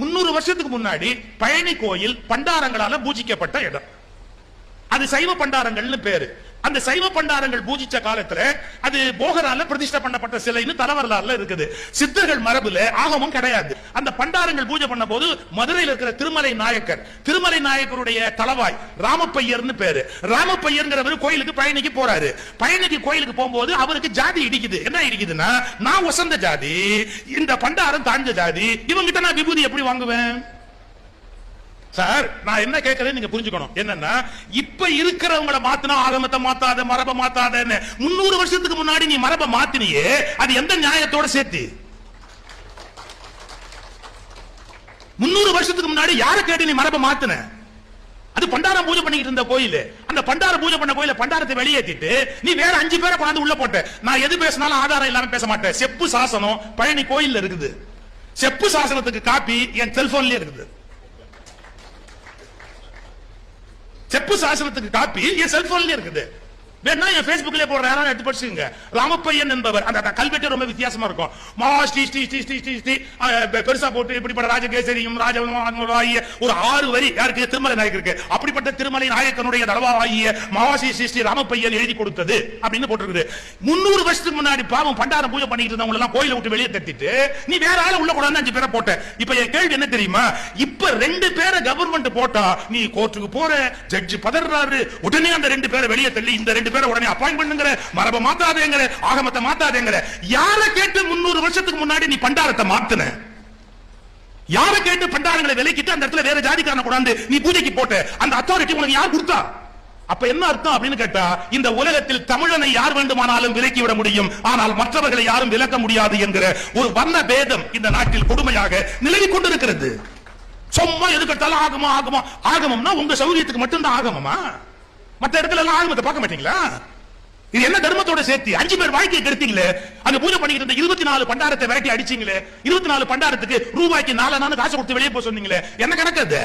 300 வருஷத்துக்கு முன்னாடி பழனி கோயில் பண்டாரங்களால பூஜிக்கப்பட்ட இடம். அது சைவ பண்டாரங்கள்னு பேரு. அந்த சைவ பண்டாரங்கள் பூஜிச்ச காலத்துல அது போகரால பிரதிஷ்டை பண்ணப்பட்ட சிலைன்னு தலவரலாறுல இருக்குது. சித்தர்கள் மரபுல ஆகமும் கிடையாது. அந்த பண்டாரங்கள் பூஜை பண்ண போது மதுரையில் இருக்கிற திருமலை நாயக்கருடைய தலவாய் ராமப்பையர்னு பேரு. ராமப்பையர்ங்கிறவர் கோயிலுக்கு பழனிக்கு போறாரு. பழனிக்கு கோயிலுக்கு போகும்போது அவருக்கு ஜாதி இடிக்குது. என்ன இடிக்குதுன்னா, நான் வசந்த ஜாதி, இந்த பண்டாரம் தாழ்ந்த ஜாதி, இவங்கிட்ட நான் விபூதி எப்படி வாங்குவேன் சார்? நான் என்ன கேட்கிறேன் நீங்க புரிஞ்சுக்கணும். என்னன்னா, இப்ப இருக்கிறவங்கள மாத்தினா ஆகமத்தை மாத்தாத, மரபை மாத்தாதன்னு 300 வருஷத்துக்கு முன்னாடி நீ மரபை மாத்தினியே, அது எந்த நியாயத்தோட சேர்த்து? 300 வருஷத்துக்கு முன்னாடி யாரை கேட்டு நீ மரபை மாத்தின? அது பண்டாரம் பூஜை பண்ணிட்டு இருந்த கோயில். அந்த பண்டார பூஜை பண்ண கோயில பண்டாரத்தை வெளியேற்றிட்டு நீ வேற 5 பேரை கொண்டாந்து உள்ள போட்ட. நான் எது பேசினாலும் ஆதாரம் இல்லாம பேச மாட்டேன். செப்பு சாசனம் பழனி கோயில் இருக்குது. செப்பு சாசனத்துக்கு காப்பி என் செல்போன்லயே இருக்குது. செப்பு சாசனத்துக்கு காப்பி என் செல்போன்ல இருக்குது. வேணா என் Facebookல போடுற யாராவது எடுத்து படிச்சுங்க. ராமப்பையன் என்பவர், அந்த கல்வெட்டு ரொம்ப வித்தியாசமா இருக்கும். பெருசா போட்டு இப்படிப்பட்ட ராஜகேசரியும் ராஜவாகிய ஒரு 6 வரி யாருக்கு? திருமலை நாயக்கருக்கு. அப்படிப்பட்ட திருமலை நாயக்கனுடைய தலவாகிய மகாஸ்ரீ ஸ்ரீ ராமப்பையன் எழுதி கொடுத்தது அப்படின்னு போட்டிருக்குது. 300 வருஷத்துக்கு முன்னாடி பாவம் பண்டாரம் பூஜை பண்ணிட்டு இருந்தவங்க எல்லாம் கோயிலை விட்டு வெளியே தட்டிட்டு நீ வேற ஆள உள்ள கூட 5 பேரை போட்ட. இப்ப என் கேள்வி என்ன தெரியுமா? இப்ப 2 பேரை கவர்மெண்ட் போட்டா நீ கோர்ட்டுக்கு போற, ஜட்ஜி பதறாரு, உடனே அந்த 2 பேரை வெளியே தள்ளி இந்த 2 பேரை உடனே அப்பாயிண்ட் பண்ணுங்கற, மரபை மாத்தாதேங்கற, ஆகமத்தை மாத்தாதேங்கற. யாரை கேட்டு 300 வருஷத்துக்கு முன்னாடி நீ பண்டாரத்தை மாத்துன? யாரை கேட்டு பண்டாரங்களை விலைக்கிட்டு அந்த இடத்துல வேற ஜாதிக்காரனை கொண்டாந்து நீ பூஜைக்கு போட்ட? அந்த அத்தாரிட்டி உனக்கு யார் கொடுத்தா? அப்ப என்ன அர்த்தம் அப்படின்னு கேட்டா, இந்த உலகத்தில் தமிழனை யார் வேண்டுமானாலும் விலக்கி விட முடியும், ஆனால் மற்றவர்களை யாரும் விலக்க முடியாது என்கிற ஒரு வர்ண பேதம் இந்த நாட்டில் கொடுமையாக நிலவிக் கொண்டிருக்கிறது. சும்மா எதுக்கட்டாலும் ஆகமா ஆகமா. ஆகமம்னா உங்க சௌரியத்துக்கு மட்டும்தான் ஆகமமா? மற்ற இடத்துல எல்லாம் ஆகமத்தை பார்க்க மாட்டீங்களா? இது என்ன தர்மத்தோட சேர்த்து 5 பேர் வாழ்க்கையை கெடுத்தீங்களே. அங்க பூஜை பண்ணிட்டு இருந்த 24 பண்டாரத்தை விரட்டி அடிச்சீங்களே. 24 பண்டாரத்துக்கு ரூபாய்க்கு 4 காசு கொடுத்து வெளியே போக சொன்னீங்களே. என்ன கணக்கு அது?